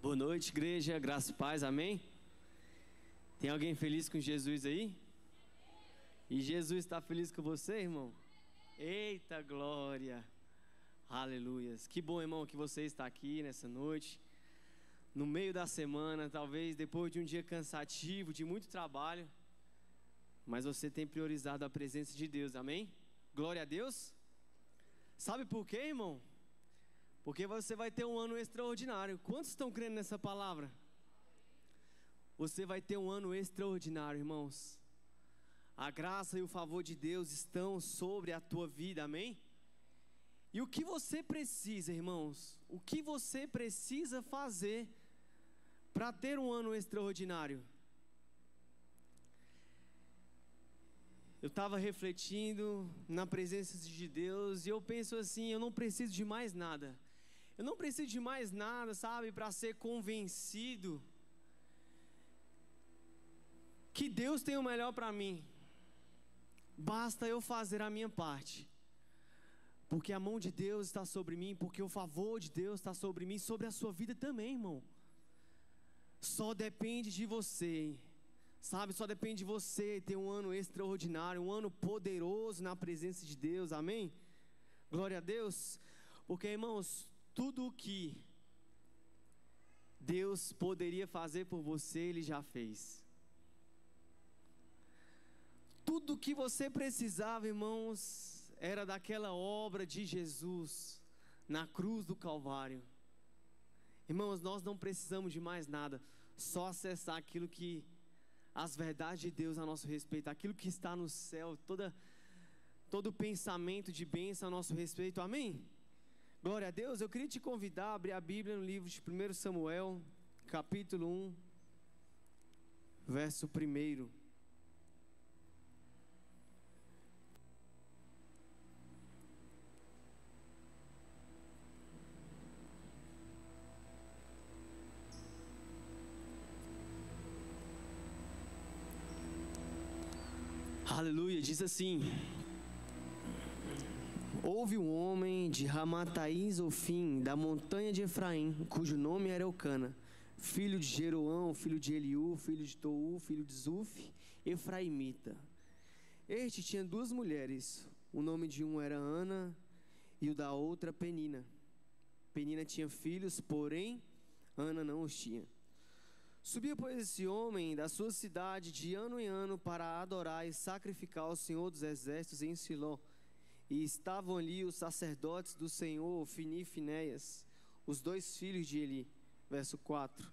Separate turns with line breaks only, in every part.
Boa noite, igreja, graça e paz, amém? Tem alguém feliz com Jesus aí? E Jesus está feliz com você, irmão? Eita glória, aleluias. Que bom, irmão, que você está aqui nessa noite, no meio da semana, talvez depois de um dia cansativo, de muito trabalho, mas você tem priorizado a presença de Deus, amém? Glória a Deus. Sabe por quê, irmão? Porque você vai ter um ano extraordinário. Quantos estão crendo nessa palavra? Você vai ter um ano extraordinário, irmãos. A graça e o favor de Deus estão sobre a tua vida, amém? E o que você precisa, irmãos? O que você precisa fazer para ter um ano extraordinário? Eu estava refletindo na presença de Deus e eu penso assim, eu não preciso de mais nada. Eu não preciso de mais nada, sabe, para ser convencido que Deus tem o melhor para mim. Basta eu fazer a minha parte, porque a mão de Deus está sobre mim, porque o favor de Deus está sobre mim, sobre a sua vida também, irmão. Só depende de você, sabe, só depende de você ter um ano extraordinário, um ano poderoso na presença de Deus, amém? Glória a Deus, porque, irmãos, tudo o que Deus poderia fazer por você, Ele já fez. Tudo o que você precisava, irmãos, era daquela obra de Jesus na cruz do Calvário. Irmãos, nós não precisamos de mais nada, só acessar aquilo que, as verdades de Deus a nosso respeito, aquilo que está no céu, todo pensamento de bênção a nosso respeito, amém? Glória a Deus. Eu queria te convidar a abrir a Bíblia no livro de 1 Samuel, capítulo 1, verso 1. Aleluia, diz assim: houve um homem de Ramataim Zofim, da montanha de Efraim, cujo nome era Eucana, filho de Jeroão, filho de Eliú, filho de Tou, filho de Zuf, efraimita. Este tinha duas mulheres, o nome de uma era Ana e o da outra Penina. Penina tinha filhos, porém Ana não os tinha. Subia, pois, esse homem da sua cidade de ano em ano para adorar e sacrificar ao Senhor dos Exércitos em Siló. E estavam ali os sacerdotes do Senhor, Ofni e Finéias, os dois filhos de Eli. Verso 4.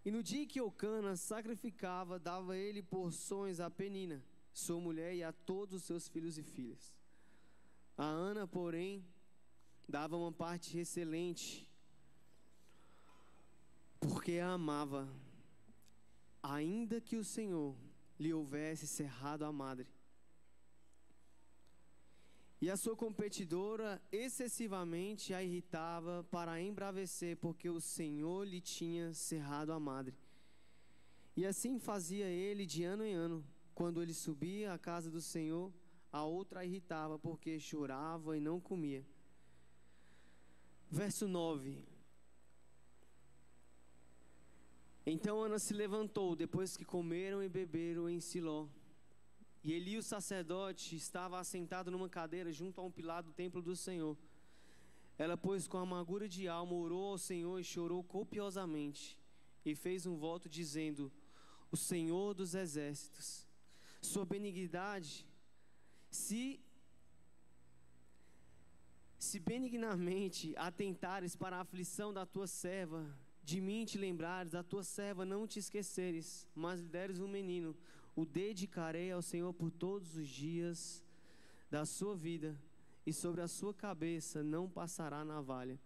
E no dia que Eucana sacrificava, dava ele porções a Penina, sua mulher, e a todos os seus filhos e filhas. A Ana, porém, dava uma parte excelente, porque a amava, ainda que o Senhor lhe houvesse cerrado a madre. E a sua competidora excessivamente a irritava para a embravecer, porque o Senhor lhe tinha cerrado a madre. E assim fazia ele de ano em ano. Quando ele subia à casa do Senhor, a outra a irritava, porque chorava e não comia. Verso 9. Então Ana se levantou, depois que comeram e beberam em Siló. E Eli, o sacerdote, estava assentado numa cadeira junto a um pilar do templo do Senhor. Ela, pois, com amargura de alma, orou ao Senhor e chorou copiosamente. E fez um voto dizendo: o Senhor dos Exércitos, sua benignidade, se benignamente atentares para a aflição da tua serva, de mim te lembrares, da tua serva não te esqueceres, mas lhe deres um menino, o dedicarei ao Senhor por todos os dias da sua vida, e sobre a sua cabeça não passará navalha.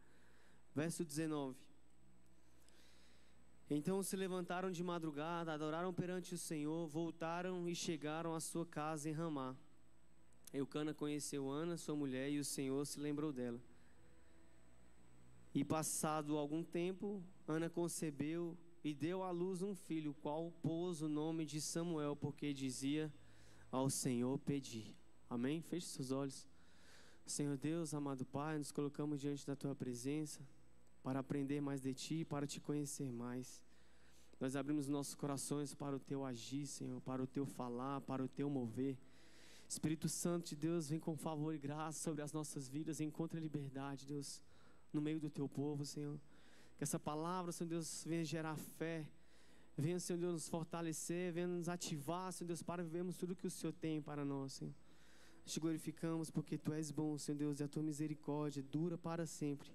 Verso 19. Então se levantaram de madrugada, adoraram perante o Senhor, voltaram e chegaram à sua casa em Ramá. Eucana conheceu Ana, sua mulher, e o Senhor se lembrou dela. E passado algum tempo, Ana concebeu e deu à luz um filho, qual pôs o nome de Samuel, porque dizia: ao Senhor pedi. Amém? Feche seus olhos. Senhor Deus, amado Pai, nos colocamos diante da Tua presença. para aprender mais de Ti, para Te conhecer mais. Nós abrimos nossos corações para o Teu agir, Senhor, para o Teu falar, para o Teu mover. Espírito Santo de Deus, vem com favor e graça sobre as nossas vidas, encontre liberdade, Deus, no meio do Teu povo, Senhor. Que essa palavra, Senhor Deus, venha gerar fé, venha, Senhor Deus, nos fortalecer, venha nos ativar, Senhor Deus, para vivermos tudo que o Senhor tem para nós, Senhor. Te glorificamos porque Tu és bom, Senhor Deus, e a Tua misericórdia dura para sempre.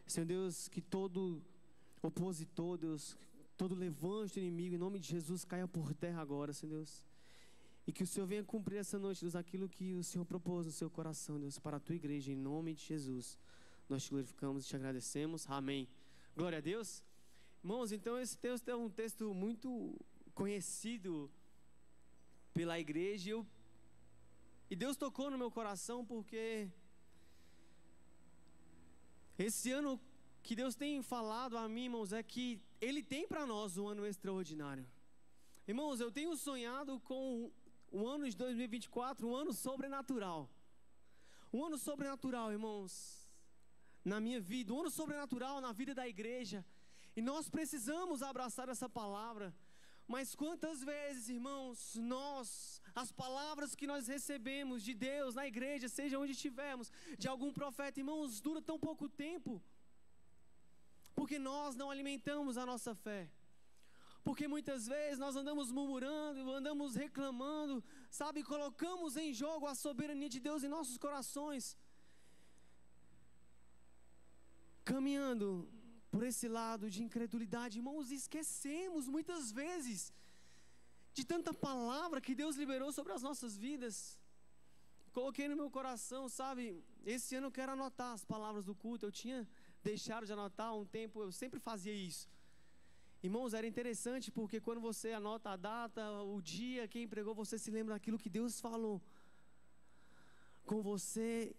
Senhor Deus, que todo opositor, Deus, todo levante do inimigo, em nome de Jesus, caia por terra agora, Senhor Deus. E que o Senhor venha cumprir essa noite, Deus, aquilo que o Senhor propôs no seu coração, Deus, para a Tua igreja, em nome de Jesus. Nós Te glorificamos e Te agradecemos. Amém. Glória a Deus. Irmãos, então esse texto é um texto muito conhecido pela igreja e Deus tocou no meu coração porque esse ano que Deus tem falado a mim, irmãos, é que Ele tem para nós um ano extraordinário. Irmãos, eu tenho sonhado com o ano de 2024, um ano sobrenatural. Um ano sobrenatural, irmãos, na minha vida, um ano sobrenatural na vida da igreja. E nós precisamos abraçar essa palavra. Mas quantas vezes, irmãos, as palavras que nós recebemos de Deus na igreja, seja onde estivermos, de algum profeta, irmãos, dura tão pouco tempo, porque nós não alimentamos a nossa fé, porque muitas vezes nós andamos murmurando, andamos reclamando, sabe, colocamos em jogo a soberania de Deus em nossos corações, caminhando por esse lado de incredulidade, irmãos, esquecemos muitas vezes de tanta palavra que Deus liberou sobre as nossas vidas. Coloquei no meu coração, sabe, esse ano eu quero anotar as palavras do culto. Eu tinha deixado de anotar há um tempo, eu sempre fazia isso. Irmãos, era interessante porque quando você anota a data, o dia, quem pregou, você se lembra daquilo que Deus falou com você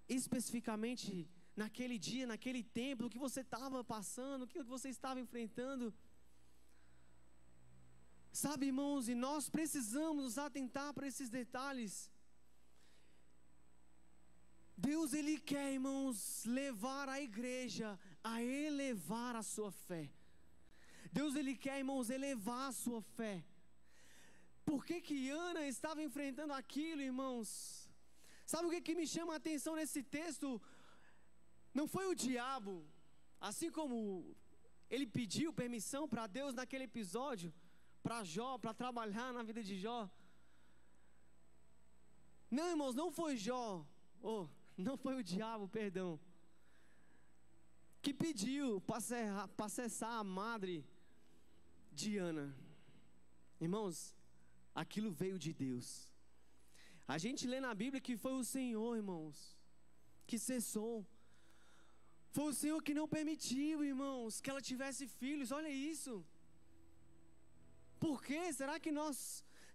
especificamente naquele dia, naquele tempo, o que você estava passando, o que você estava enfrentando. Sabe, irmãos, e nós precisamos nos atentar para esses detalhes. Deus, Ele quer, irmãos, levar a igreja a elevar a sua fé. Deus, Ele quer, irmãos, elevar a sua fé. Por que Ana estava enfrentando aquilo, irmãos? Sabe o que me chama a atenção nesse texto? Não foi o diabo, assim como ele pediu permissão para Deus naquele episódio, para Jó, para trabalhar na vida de Jó. Não, irmãos, não foi Jó, não foi o diabo, perdão, que pediu para cessar a madre de Ana. Irmãos, aquilo veio de Deus. A gente lê na Bíblia que foi o Senhor, irmãos, que cessou. Foi o Senhor que não permitiu, irmãos, que ela tivesse filhos. Olha isso. Por quê? Será que nós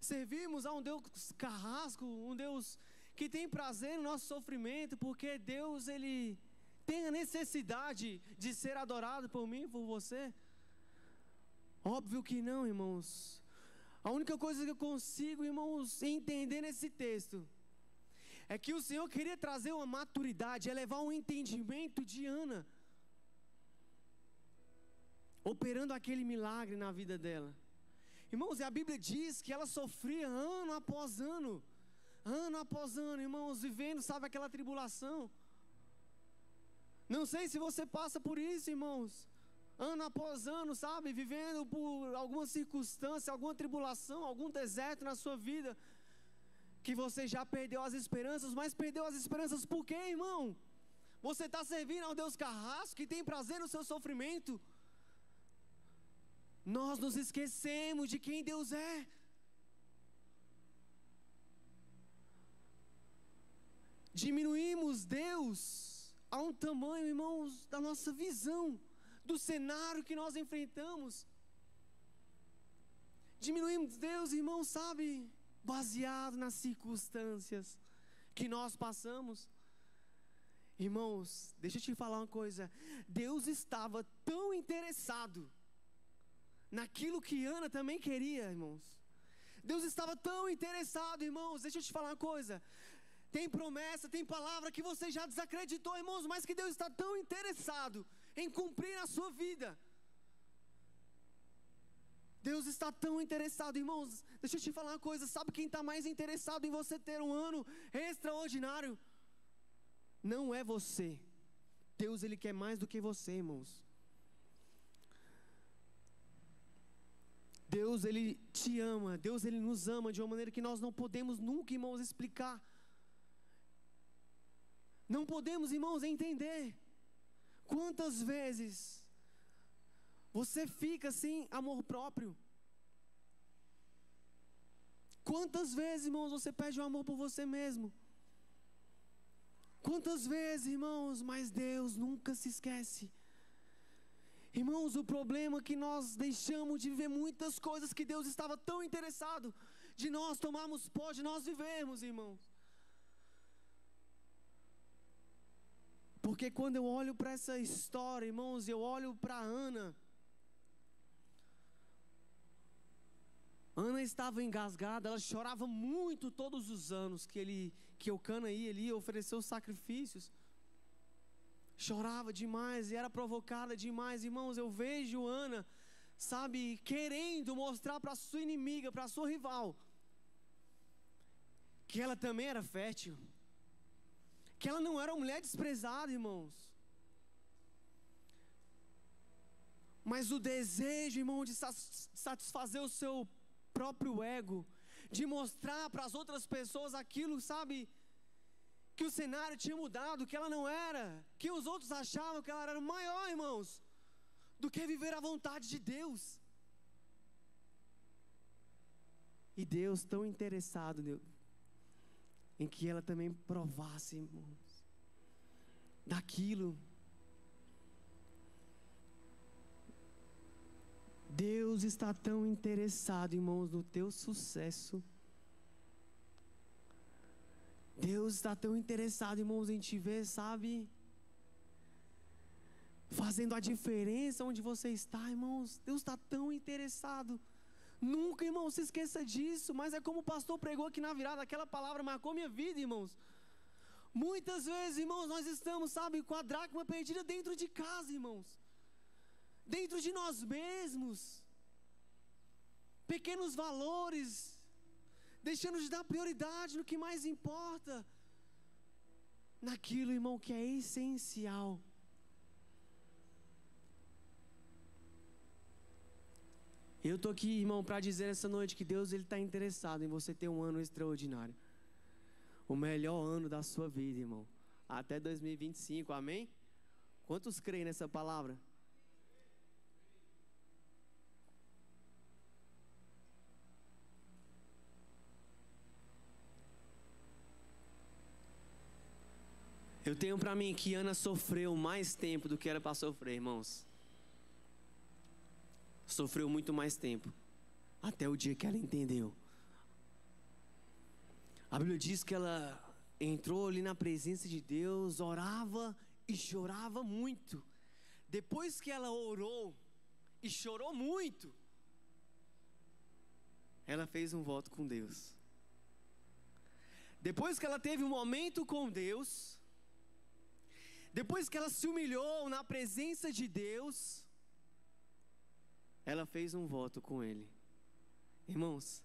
servimos a um Deus carrasco, um Deus que tem prazer no nosso sofrimento? Porque Deus, Ele tem a necessidade de ser adorado por mim, por você? Óbvio que não, irmãos. A única coisa que eu consigo, irmãos, entender nesse texto é que o Senhor queria trazer uma maturidade, elevar um entendimento de Ana, operando aquele milagre na vida dela. Irmãos, e a Bíblia diz que ela sofria ano após ano, irmãos, vivendo, sabe, aquela tribulação. Não sei se você passa por isso, irmãos, ano após ano, sabe, vivendo por alguma circunstância, alguma tribulação, algum deserto na sua vida, que você já perdeu as esperanças. Mas perdeu as esperanças por quê, irmão? Você está servindo ao Deus carrasco, que tem prazer no seu sofrimento. Nós nos esquecemos de quem Deus é. Diminuímos Deus a um tamanho, irmãos, da nossa visão, do cenário que nós enfrentamos. Diminuímos Deus, irmãos, sabe, baseado nas circunstâncias que nós passamos. Irmãos, deixa eu te falar uma coisa. Deus estava tão interessado naquilo que Ana também queria, irmãos. Deus estava tão interessado, irmãos. Deixa eu te falar uma coisa. Tem promessa, tem palavra que você já desacreditou, irmãos, mas que Deus está tão interessado em cumprir na sua vida. Deus está tão interessado, irmãos. Deixa eu te falar uma coisa. Sabe quem está mais interessado em você ter um ano extraordinário? Não é você. Deus, Ele quer mais do que você, irmãos. Deus, Ele te ama. Deus, Ele nos ama de uma maneira que nós não podemos nunca, irmãos, explicar. Não podemos, irmãos, entender. Quantas vezes você fica sem amor próprio? Quantas vezes, irmãos, você perde o amor por você mesmo? Quantas vezes, irmãos, mas Deus nunca se esquece. Irmãos, o problema é que nós deixamos de viver muitas coisas que Deus estava tão interessado de nós tomarmos posse, de nós vivermos, irmãos. Porque quando eu olho para essa história, irmãos, eu olho para Ana. Ana estava engasgada, ela chorava muito todos os anos que Eucana ia ali oferecer os sacrifícios. Chorava demais e era provocada demais. Irmãos, eu vejo Ana, sabe, querendo mostrar para a sua inimiga, para a sua rival, que ela também era fértil, que ela não era uma mulher desprezada, irmãos. Mas o desejo, irmão, de satisfazer o seu próprio ego, de mostrar para as outras pessoas aquilo, sabe, que o cenário tinha mudado, que ela não era, que os outros achavam que ela era maior, irmãos, do que viver a vontade de Deus. E Deus tão interessado em que ela também provasse, irmãos, daquilo. Deus está tão interessado, irmãos, no teu sucesso. Deus está tão interessado, irmãos, em te ver, sabe, fazendo a diferença onde você está, irmãos. Deus está tão interessado. Nunca, irmão, se esqueça disso. Mas é como o pastor pregou aqui na virada, aquela palavra marcou minha vida, irmãos. Muitas vezes, irmãos, nós estamos, sabe, com a dracma perdida dentro de casa, irmãos, dentro de nós mesmos, pequenos valores, deixando de dar prioridade no que mais importa, naquilo, irmão, que é essencial. Eu estou aqui, irmão, para dizer essa noite que Deus, Ele está interessado em você ter um ano extraordinário, o melhor ano da sua vida, irmão, até 2025, amém? Quantos creem nessa palavra? Eu tenho para mim que Ana sofreu mais tempo do que era para sofrer, irmãos. Sofreu muito mais tempo, até o dia que ela entendeu. A Bíblia diz que ela entrou ali na presença de Deus, orava e chorava muito. Depois que ela orou e chorou muito, ela fez um voto com Deus. Depois que ela teve um momento com Deus, depois que ela se humilhou na presença de Deus, ela fez um voto com Ele. Irmãos,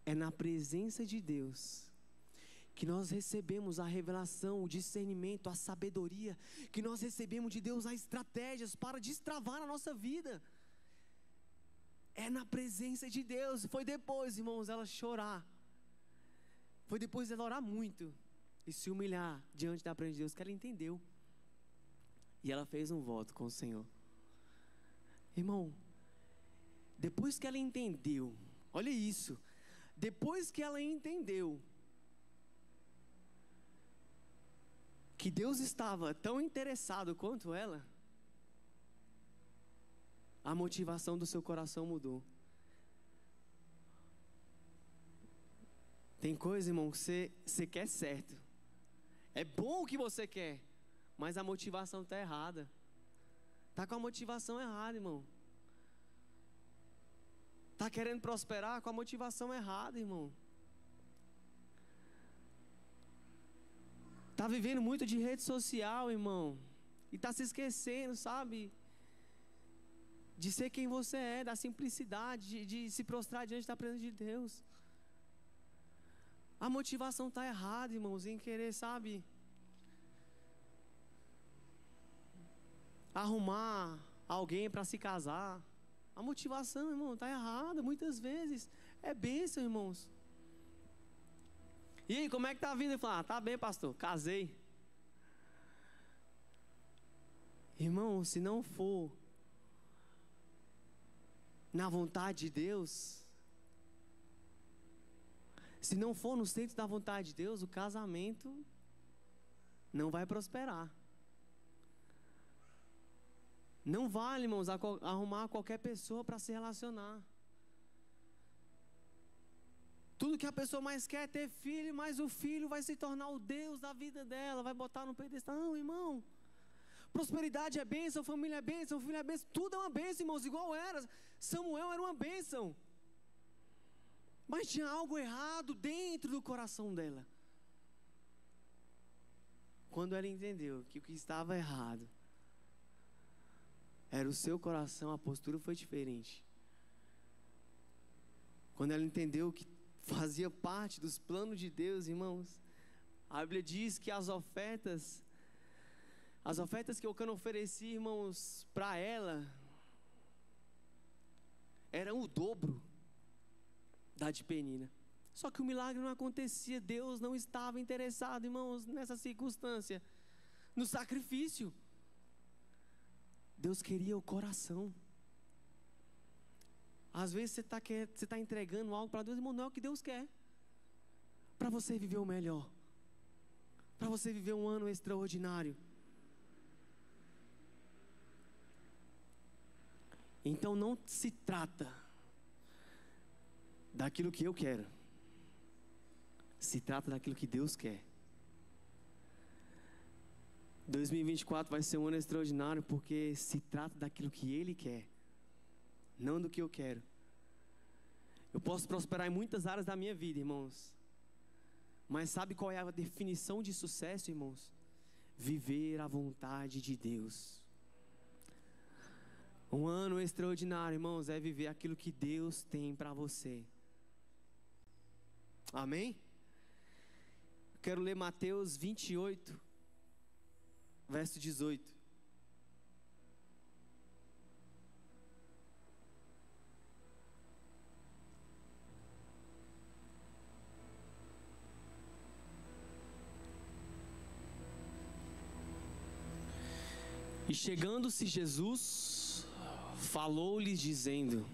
é na presença de Deus que nós recebemos a revelação, o discernimento, a sabedoria, que nós recebemos de Deus as estratégias para destravar a nossa vida. É na presença de Deus. Foi depois, irmãos, ela chorar. Foi depois ela orar muito e se humilhar diante da presença de Deus, que ela entendeu. E ela fez um voto com o Senhor. Irmão, depois que ela entendeu, olha isso, depois que ela entendeu que Deus estava tão interessado quanto ela, a motivação do seu coração mudou. Tem coisa, irmão, que você quer certo. É bom o que você quer, mas a motivação está errada. Está com a motivação errada, irmão. Está querendo prosperar com a motivação errada, irmão. Está vivendo muito de rede social, irmão. e está se esquecendo, sabe, de ser quem você é, da simplicidade, de se prostrar diante da presença de Deus. A motivação está errada, irmãos, em querer, sabe, arrumar alguém para se casar. A motivação, irmão, está errada muitas vezes. É bênção, irmãos. E aí, como é que está a vida? Ele fala, tá bem, pastor, casei. Irmão, se não for na vontade de Deus, se não for no centro da vontade de Deus, o casamento não vai prosperar. Não vale, irmãos, arrumar qualquer pessoa para se relacionar. Tudo que a pessoa mais quer é ter filho, mas o filho vai se tornar o Deus da vida dela, vai botar no pedestal. Não, irmão. Prosperidade é bênção, família é bênção, filho é bênção, tudo é uma bênção, irmãos, igual era. Samuel era uma bênção. Mas tinha algo errado dentro do coração dela. Quando ela entendeu que o que estava errado era o seu coração, a postura foi diferente. Quando ela entendeu que fazia parte dos planos de Deus, irmãos, a Bíblia diz que as ofertas que Eucana oferecia, irmãos, para ela, eram o dobro da de Penina. Só que o milagre não acontecia, Deus não estava interessado, irmãos, nessa circunstância, no sacrifício. Deus queria o coração. Às vezes você está entregando algo para Deus, irmão, não é o que Deus quer. Para você viver o melhor. Para você viver um ano extraordinário. Então não se trata daquilo que eu quero. Se trata daquilo que Deus quer. 2024 vai ser um ano extraordinário porque se trata daquilo que Ele quer, não do que eu quero. Eu posso prosperar em muitas áreas da minha vida, irmãos, mas sabe qual é a definição de sucesso, irmãos? Viver a vontade de Deus. Um ano extraordinário, irmãos, é viver aquilo que Deus tem para você. Amém? Quero ler Mateus 28, verso 18. E chegando-se Jesus, falou-lhes dizendo: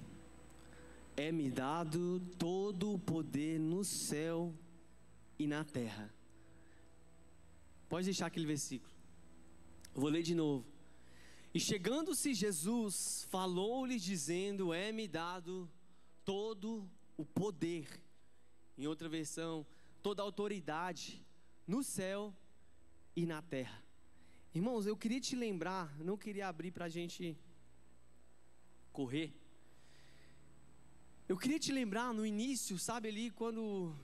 é-me dado todo o poder no céu e na terra. Pode deixar aquele versículo. Eu vou ler de novo. E chegando-se Jesus, falou-lhes dizendo: é-me dado todo o poder. Em outra versão, toda a autoridade no céu e na terra. Irmãos, eu queria te lembrar, não queria abrir para a gente correr. Eu queria te lembrar no início, sabe ali, quando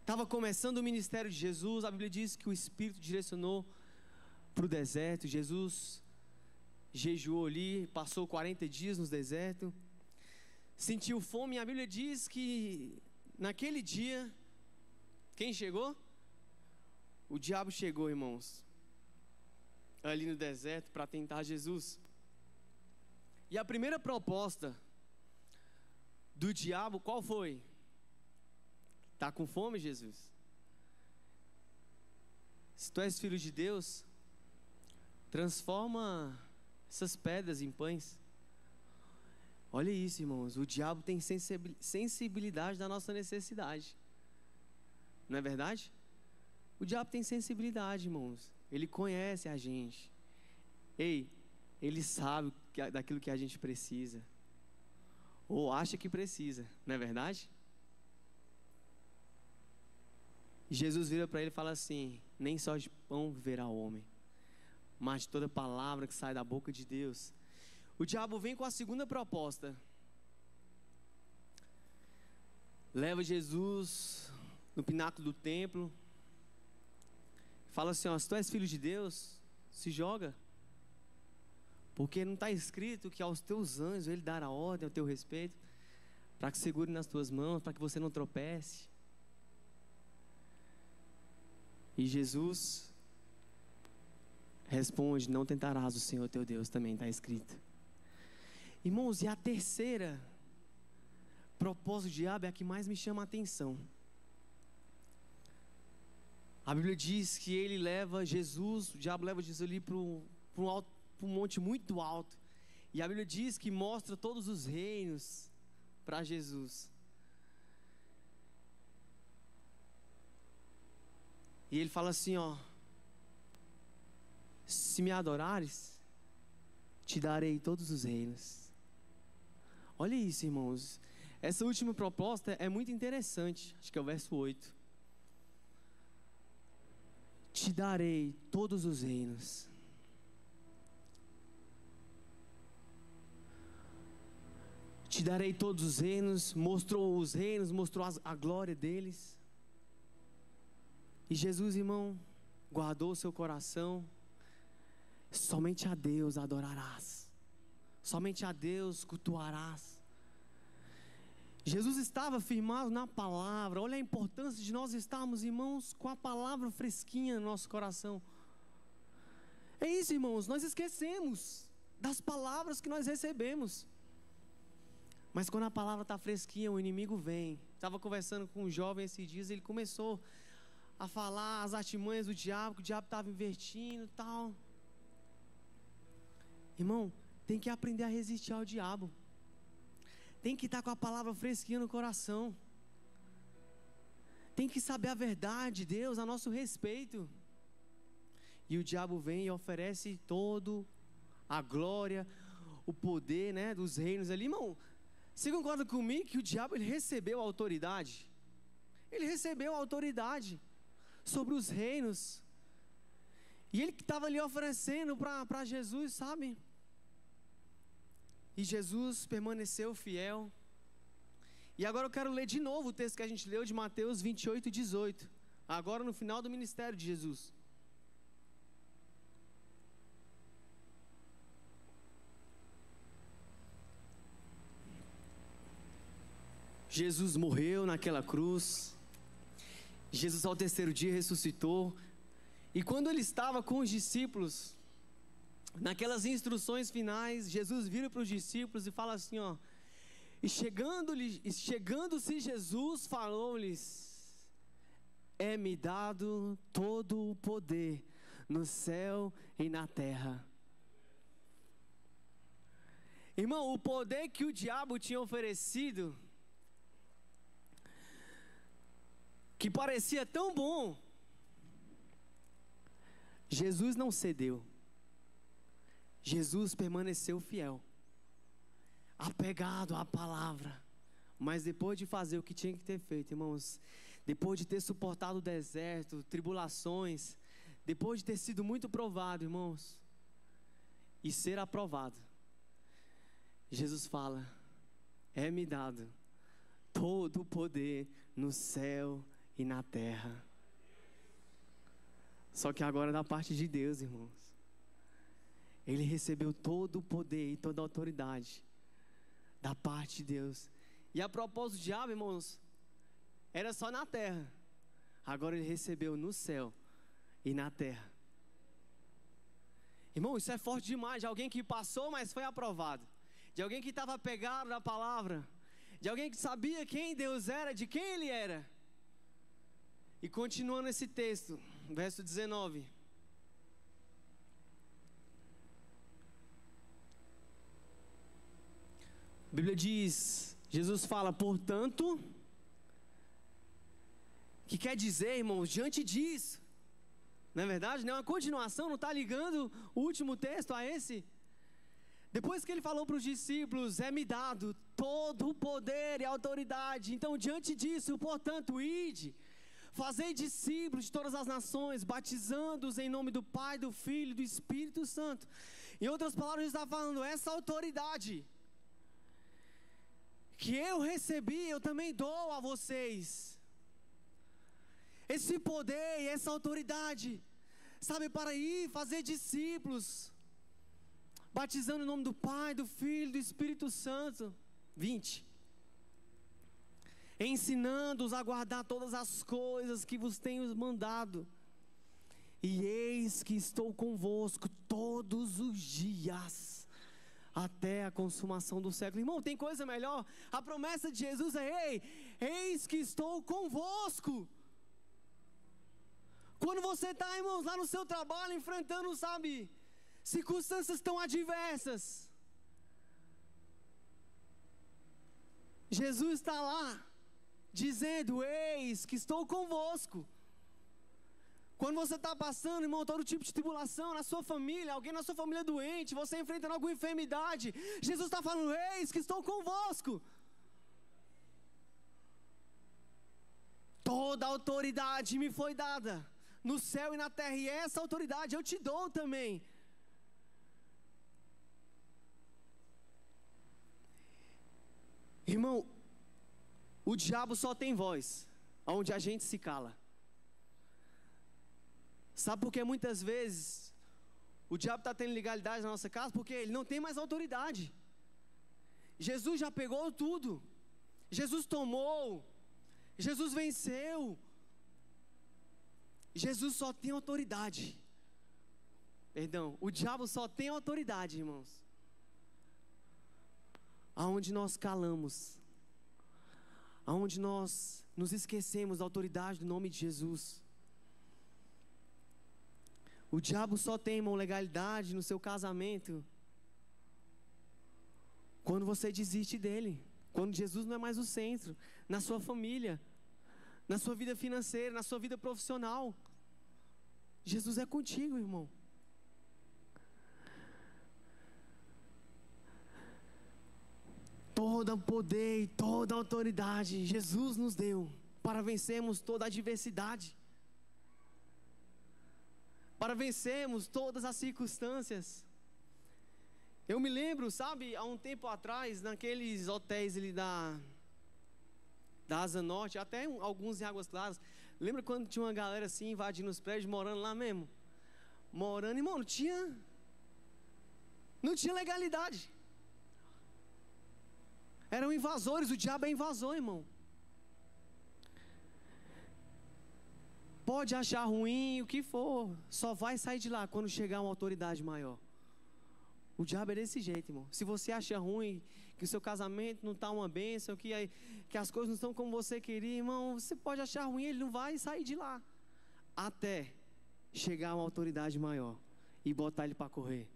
estava começando o ministério de Jesus, a Bíblia diz que o Espírito direcionou para o deserto. Jesus jejuou ali, passou 40 dias no deserto, sentiu fome, e a Bíblia diz que naquele dia, quem chegou? O diabo chegou, irmãos, ali no deserto para tentar Jesus. E a primeira proposta do diabo, qual foi? Está com fome, Jesus? Se tu és filho de Deus, transforma essas pedras em pães. Olha isso, irmãos, o diabo tem sensibilidade da nossa necessidade. Não é verdade? O diabo tem sensibilidade, irmãos. Ele conhece a gente. Ei, ele sabe daquilo que a gente precisa. Ou acha que precisa, não é verdade? E Jesus vira para ele e fala assim: nem só de pão viverá o homem, mas de toda palavra que sai da boca de Deus. O diabo vem com a segunda proposta. Leva Jesus no pináculo do templo, Fala assim, ó, se tu és filho de Deus, se joga. Porque não está escrito que aos teus anjos Ele dará ordem ao teu respeito, para que segure nas tuas mãos, para que você não tropece. E Jesus responde, não tentarás o Senhor teu Deus, também está escrito. Irmãos, e a terceira propósito do diabo é a que mais me chama a atenção. A Bíblia diz que ele leva Jesus, o diabo leva Jesus ali para um monte muito alto. E a Bíblia diz que mostra todos os reinos para Jesus. E ele fala assim, ó, se me adorares, te darei todos os reinos. Olha isso, irmãos. Essa última proposta é muito interessante. Acho que é o verso 8. Te darei todos os reinos. Te darei todos os reinos. Mostrou os reinos, mostrou a glória deles. E Jesus, irmão, guardou o seu coração. Somente a Deus adorarás. Somente a Deus cultuarás. Jesus estava firmado na palavra. Olha a importância de nós estarmos, irmãos, com a palavra fresquinha no nosso coração. É isso, irmãos, nós esquecemos das palavras que nós recebemos. Mas quando a palavra está fresquinha, o inimigo vem. Estava conversando com um jovem esses dias, ele começou a falar as artimanhas do diabo, que o diabo estava invertindo e tal. Irmão, tem que aprender a resistir ao diabo. Tem que estar com a palavra fresquinha no coração. Tem que saber a verdade de Deus a nosso respeito. E o diabo vem e oferece todo a glória, o poder, né, dos reinos ali. Irmão, você concorda comigo que o diabo ele recebeu autoridade? Ele recebeu autoridade sobre os reinos. E ele que estava ali oferecendo para Jesus, sabe? E Jesus permaneceu fiel. E agora eu quero ler de novo o texto que a gente leu de Mateus 28, 18. Agora no final do ministério de Jesus. Jesus morreu naquela cruz. Jesus ao terceiro dia ressuscitou. E quando ele estava com os discípulos, naquelas instruções finais, Jesus vira para os discípulos e fala assim, ó, e chegando-se Jesus, falou-lhes, é-me dado todo o poder no céu e na terra. Irmão, o poder que o diabo tinha oferecido, que parecia tão bom, Jesus não cedeu. Jesus permaneceu fiel, apegado à palavra. Mas depois de fazer o que tinha que ter feito, irmãos, depois de ter suportado o deserto, tribulações, depois de ter sido muito provado, irmãos, e ser aprovado, Jesus fala, é-me dado todo o poder no céu e na terra. Só que agora da parte de Deus, irmãos. Ele recebeu todo o poder e toda a autoridade da parte de Deus. E a propósito do diabo, irmãos, era só na terra. Agora ele recebeu no céu e na terra. Irmão, isso é forte demais. De alguém que passou, mas foi aprovado. De alguém que estava apegado na palavra. De alguém que sabia quem Deus era, de quem Ele era. E continuando esse texto, verso 19. A Bíblia diz, Jesus fala, portanto, que quer dizer, irmãos, diante disso, não é verdade? Não é uma continuação, não está ligando o último texto a esse? Depois que ele falou para os discípulos, é-me dado todo o poder e autoridade, então diante disso, portanto, ide, fazei discípulos de todas as nações, batizando-os em nome do Pai, do Filho e do Espírito Santo. Em outras palavras, ele está falando, essa autoridade que eu recebi, eu também dou a vocês. Esse poder e essa autoridade sabe, para ir fazer discípulos, batizando em nome do Pai, do Filho e do Espírito Santo. 20. Ensinando-os a guardar todas as coisas que vos tenho mandado. E eis que estou convosco todos os dias, até a consumação do século. Irmão, tem coisa melhor? A promessa de Jesus é: ei, eis que estou convosco. Quando você está, irmãos, lá no seu trabalho, enfrentando, sabe, circunstâncias tão adversas, Jesus está lá, dizendo: eis que estou convosco. Quando você está passando, irmão, todo tipo de tribulação na sua família, alguém na sua família doente, você enfrentando alguma enfermidade, Jesus está falando: eis que estou convosco. Toda autoridade me foi dada no céu e na terra, e essa autoridade eu te dou também. Irmão, o diabo só tem voz onde a gente se cala. Sabe por que muitas vezes o diabo está tendo legalidade na nossa casa? Porque ele não tem mais autoridade. Jesus já pegou tudo. Jesus tomou. Jesus venceu. Jesus só tem autoridade. Perdão, o diabo só tem autoridade, irmãos, aonde nós calamos, aonde nós nos esquecemos da autoridade do nome de Jesus. O diabo só tem, irmão, legalidade no seu casamento quando você desiste dele, quando Jesus não é mais o centro, na sua família, na sua vida financeira, na sua vida profissional. Jesus é contigo, irmão. Todo o poder e toda a autoridade Jesus nos deu para vencermos toda a adversidade, para vencermos todas as circunstâncias. Eu me lembro, sabe, há um tempo atrás, naqueles hotéis ali da Asa Norte, até alguns em Águas Claras. Lembra quando tinha uma galera assim invadindo os prédios, morando lá mesmo? Morando, irmão, não tinha legalidade. Eram invasores, o diabo é invasor, irmão. Pode achar ruim, o que for, só vai sair de lá quando chegar uma autoridade maior. O diabo é desse jeito, irmão. Se você acha ruim, que o seu casamento não está uma bênção, que as coisas não estão como você queria, irmão, você pode achar ruim, ele não vai sair de lá, até chegar uma autoridade maior e botar ele para correr.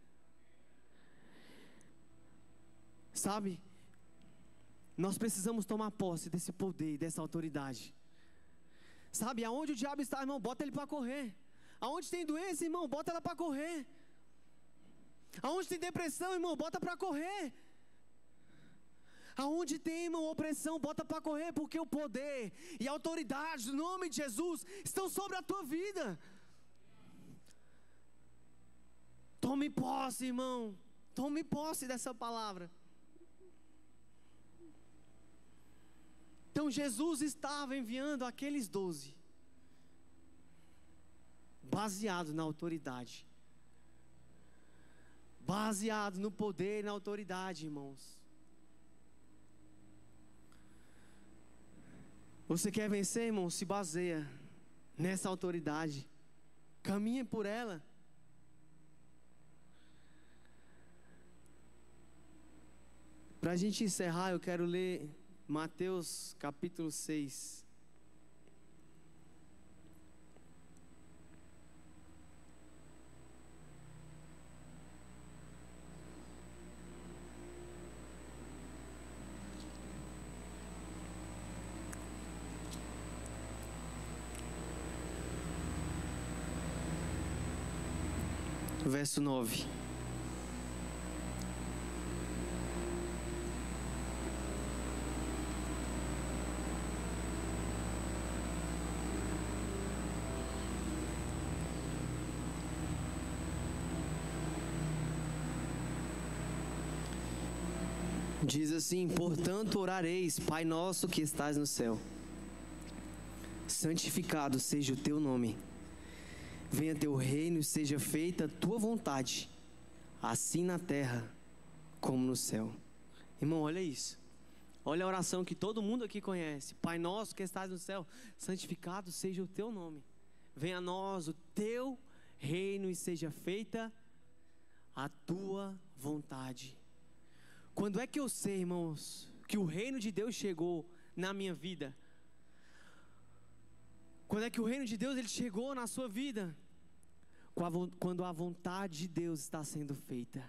Sabe? Nós precisamos tomar posse desse poder, dessa autoridade. Sabe, aonde o diabo está, irmão, bota ele para correr. Aonde tem doença, irmão, bota ela para correr. Aonde tem depressão, irmão, bota para correr. Aonde tem, irmão, opressão, bota para correr, porque o poder e a autoridade do nome de Jesus estão sobre a tua vida. Tome posse, irmão. Tome posse dessa palavra. Então Jesus estava enviando aqueles 12, baseado na autoridade, baseado no poder e na autoridade, irmãos. Você quer vencer, irmão? Se baseia nessa autoridade, caminha por ela. Para a gente encerrar, eu quero ler Mateus capítulo 6. Verso 9. Diz assim: portanto orareis, Pai nosso que estás no céu, santificado seja o teu nome. Venha teu reino e seja feita a tua vontade, assim na terra como no céu. Irmão, olha isso. Olha a oração que todo mundo aqui conhece. Pai nosso que estás no céu, santificado seja o teu nome. Venha a nós o teu reino e seja feita a tua vontade. Quando é que eu sei, irmãos, que o reino de Deus chegou na minha vida? Quando é que o reino de Deus ele chegou na sua vida? Quando a vontade de Deus está sendo feita.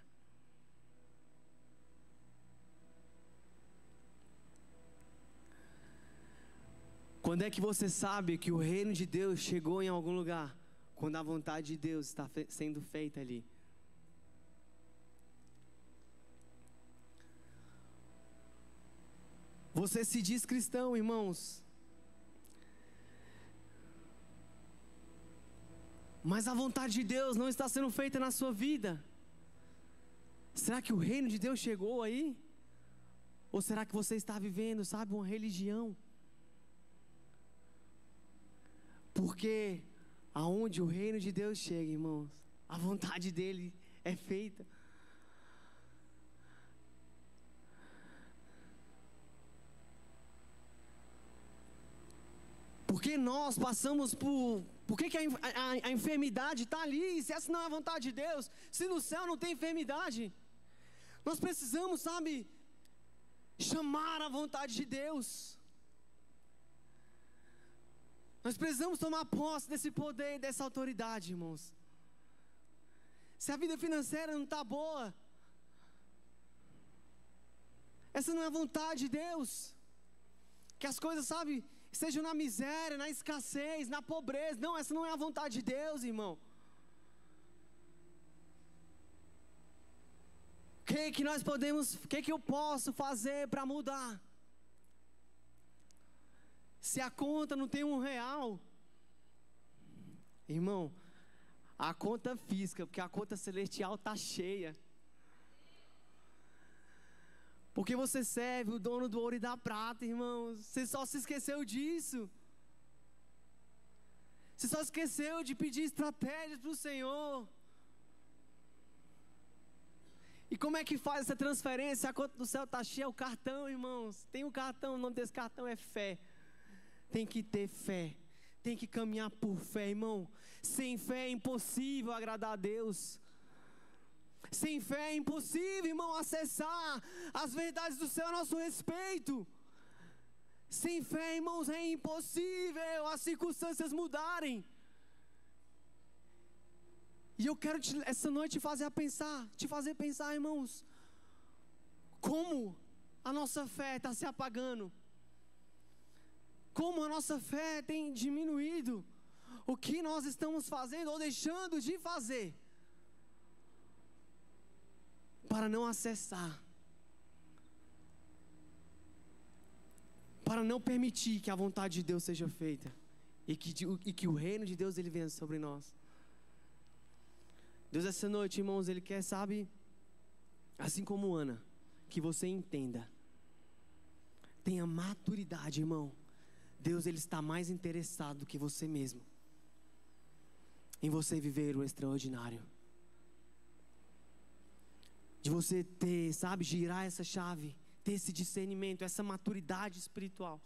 Quando é que você sabe que o reino de Deus chegou em algum lugar? Quando a vontade de Deus está sendo feita ali. Você se diz cristão, irmãos, mas a vontade de Deus não está sendo feita na sua vida. Será que o reino de Deus chegou aí? Ou será que você está vivendo, sabe, uma religião? Porque aonde o reino de Deus chega, irmãos, a vontade dele é feita. Porque nós passamos por que a enfermidade está ali? Se essa não é a vontade de Deus, se no céu não tem enfermidade, nós precisamos, sabe, chamar a vontade de Deus. Nós precisamos tomar posse desse poder e dessa autoridade, irmãos. Se a vida financeira não está boa, essa não é a vontade de Deus. Que as coisas, sabe, estejam na miséria, na escassez, na pobreza. Não, essa não é a vontade de Deus, irmão. O que eu posso fazer para mudar? Se a conta não tem R$1, irmão, a conta física, porque a conta celestial está cheia. Porque você serve o dono do ouro e da prata, irmãos. Você só se esqueceu disso. Você só esqueceu de pedir estratégias para o Senhor. E como é que faz essa transferência? A conta do céu está cheia, o cartão, irmãos. Tem um cartão, o nome desse cartão é fé. Tem que ter fé. Tem que caminhar por fé, irmão. Sem fé é impossível agradar a Deus. Sem fé é impossível, irmão, acessar as verdades do céu a nosso respeito. Sem fé, irmãos, é impossível as circunstâncias mudarem. E eu quero essa noite te fazer pensar, irmãos, como a nossa fé está se apagando. Como a nossa fé tem diminuído. O que nós estamos fazendo ou deixando de fazer para não acessar, para não permitir que a vontade de Deus seja feita e que o reino de Deus ele venha sobre nós. Deus essa noite, irmãos, Ele quer, sabe, assim como Ana, que você entenda, tenha maturidade, irmão. Deus ele está mais interessado do que você mesmo em você viver o extraordinário. De você ter, sabe, girar essa chave, ter esse discernimento, essa maturidade espiritual.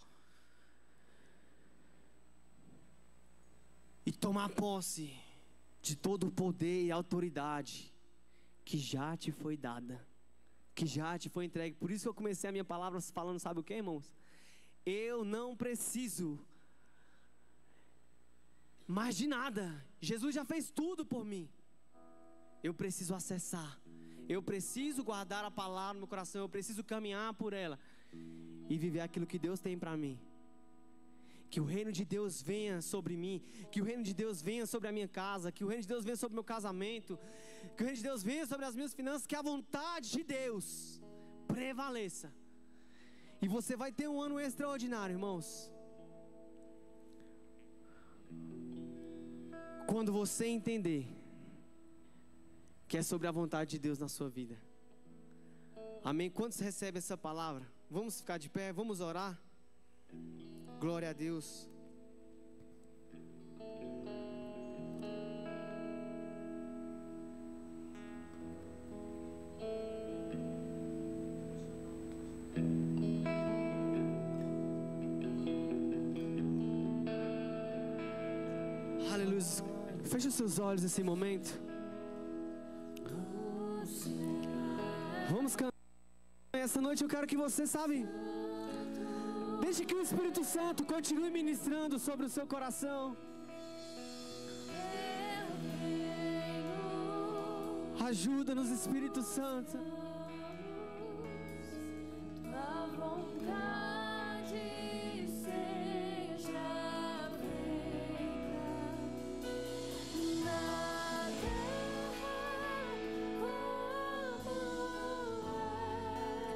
E tomar posse de todo o poder e autoridade que já te foi dada, que já te foi entregue. Por isso que eu comecei a minha palavra falando, sabe o que, irmãos? Eu não preciso mais de nada. Jesus já fez tudo por mim. Eu preciso acessar. Eu preciso guardar a palavra no meu coração. Eu preciso caminhar por ela e viver aquilo que Deus tem para mim. Que o reino de Deus venha sobre mim. Que o reino de Deus venha sobre a minha casa. Que o reino de Deus venha sobre o meu casamento. Que o reino de Deus venha sobre as minhas finanças. Que a vontade de Deus prevaleça. E você vai ter um ano extraordinário, irmãos. Quando você entender que é sobre a vontade de Deus na sua vida. Amém? Quantos recebem essa palavra? Vamos ficar de pé, vamos orar. Glória a Deus. Aleluia. Feche os seus olhos nesse momento. Vamos cantar. Essa noite eu quero que você, sabe, deixe que o Espírito Santo continue ministrando sobre o seu coração. Ajuda-nos, Espírito Santo.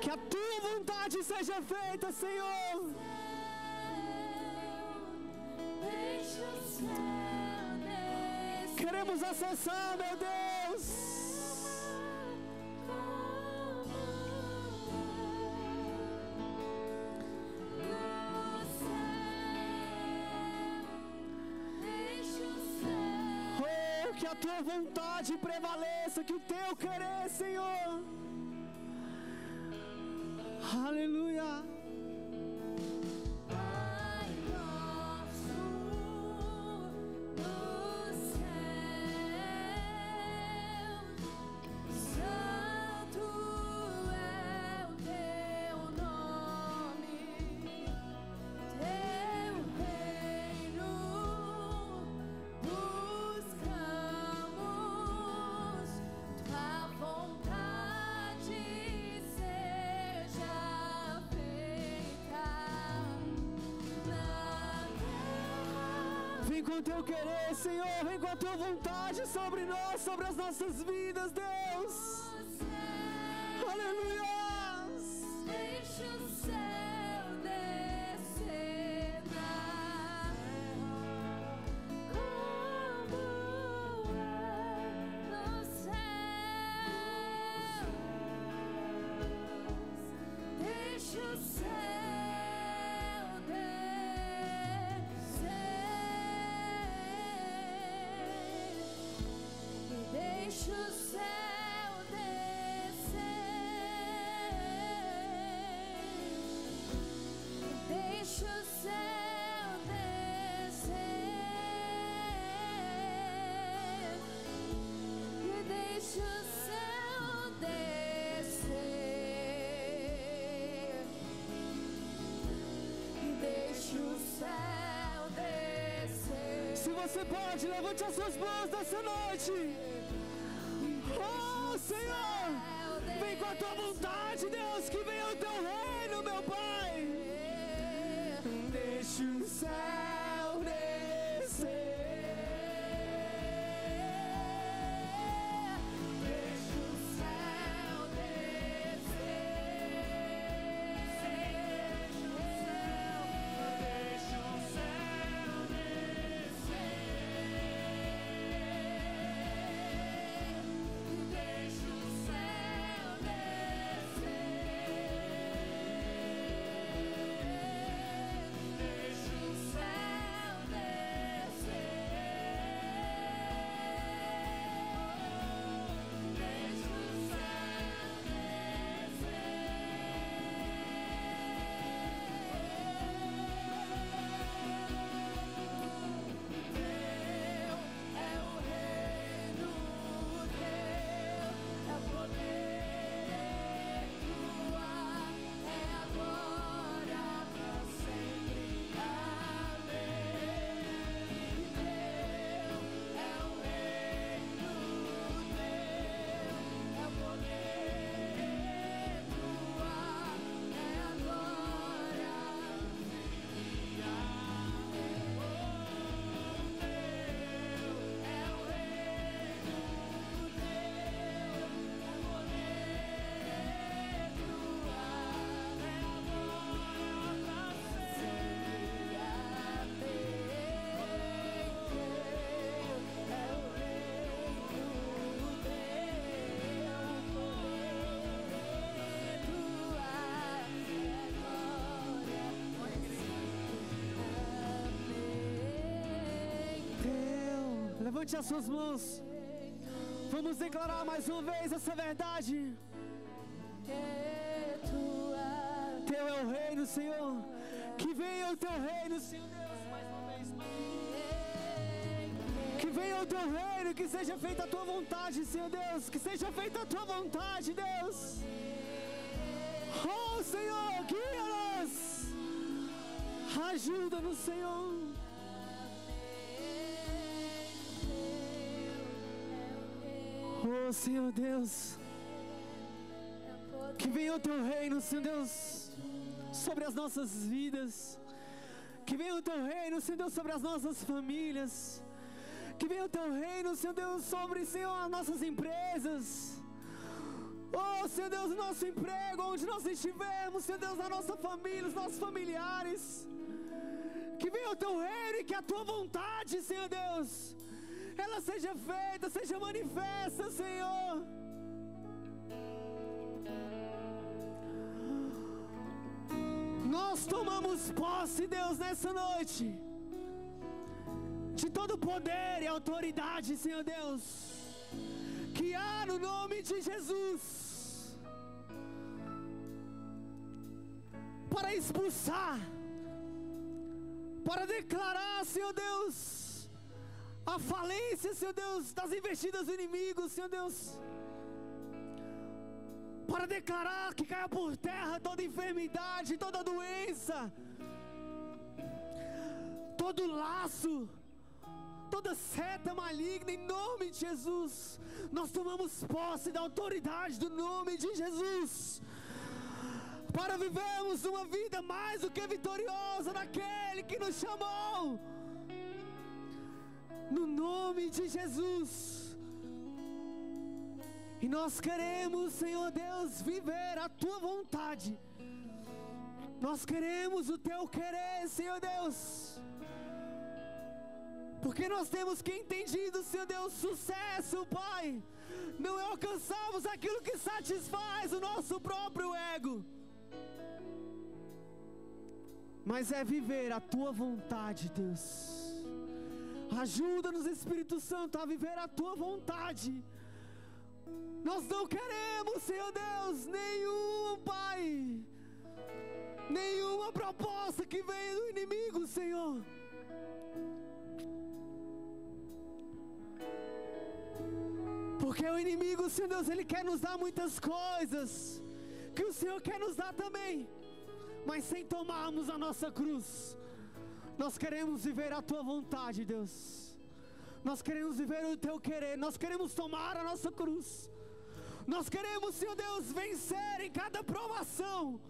Que a tua vontade seja feita, Senhor. Queremos acessar, meu Deus. Oh, que a tua vontade prevaleça, que o teu querer, Senhor. Aleluia.
Pai nosso no céu, santo é o teu nome, teu reino buscamos, tua vontade seja feita na terra.
Vem com o teu querer, Senhor. Vem com a tua vontade sobre nós, sobre as nossas vidas, Deus. Aleluia.
Deixa o céu descer na terra, como é no céu. Deixa o céu descer e deixa o céu descer. Deixa o céu descer e deixa o céu descer e deixa o céu descer.
Se você pode, levante as suas mãos nessa noite. Oh, Senhor, vem com a tua vontade, Deus, que venha o teu reino, meu Pai. Deixa o céu descer.
Deixa o céu descer. Deixa o céu descer. Deixa o céu descer. Deixa o céu descer. Deixa o Teu é o reino, teu é o poder, tua é a glória pra sempre. Amém. Teu é o reino, teu é o poder, tua é a glória.
Levante as suas mãos. Vamos declarar mais uma vez essa verdade. Teu é o reino, Senhor. Que venha o teu reino, Senhor Deus, mais uma vez. venha o teu reino, que seja feita a tua vontade, Senhor Deus, que seja feita a tua vontade, Deus. Oh, Senhor, guia-nos, ajuda-nos, Senhor. Oh, Senhor Deus, que venha o teu reino, Senhor Deus, sobre as nossas vidas. Que venha o teu reino, Senhor Deus, sobre as nossas famílias. Que venha o teu reino, Senhor Deus, sobre, Senhor, as nossas empresas. Oh, Senhor Deus, o nosso emprego, onde nós estivermos, Senhor Deus, na nossa família, os nossos familiares. Que venha o teu reino e que a tua vontade, Senhor Deus, ela seja feita, seja manifesta, Senhor. Nós tomamos posse, Deus, nessa noite, de todo poder e autoridade, Senhor Deus, que há no nome de Jesus, para expulsar, para declarar, Senhor Deus, a falência, Senhor Deus, das investidas do inimigo, Senhor Deus, para declarar que caia por terra toda enfermidade, toda doença, todo laço, toda seta maligna, em nome de Jesus. Nós tomamos posse da autoridade do nome de Jesus, para vivermos uma vida mais do que vitoriosa naquele que nos chamou, no nome de Jesus. E nós queremos, Senhor Deus, viver a tua vontade. Nós queremos o teu querer, Senhor Deus, porque nós temos que entendido, Senhor Deus, sucesso, Pai, não é alcançarmos aquilo que satisfaz o nosso próprio ego, mas é viver a tua vontade, Deus. Ajuda-nos, Espírito Santo, a viver a tua vontade. Nós não queremos, Senhor Deus, nenhuma proposta que venha do inimigo, Senhor. Porque o inimigo, Senhor Deus, ele quer nos dar muitas coisas que o Senhor quer nos dar também, mas sem tomarmos a nossa cruz. Nós queremos viver a tua vontade, Deus. Nós queremos viver o teu querer. Nós queremos tomar a nossa cruz. Nós queremos, Senhor Deus, vencer em cada provação,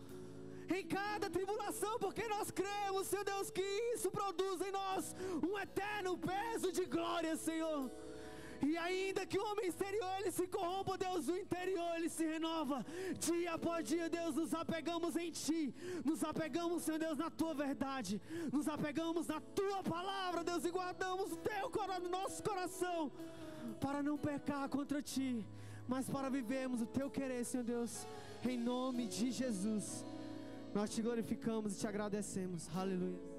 em cada tribulação, porque nós cremos, Senhor Deus, que isso produz em nós um eterno peso de glória, Senhor. E ainda que o homem exterior ele se corrompa, Deus, o interior ele se renova. Dia após dia, Deus, nos apegamos em Ti. Nos apegamos, Senhor Deus, na Tua verdade. Nos apegamos na Tua palavra, Deus, e guardamos o Teu no nosso coração, para não pecar contra Ti, mas para vivermos o Teu querer, Senhor Deus. Em nome de Jesus, nós Te glorificamos e Te agradecemos. Aleluia.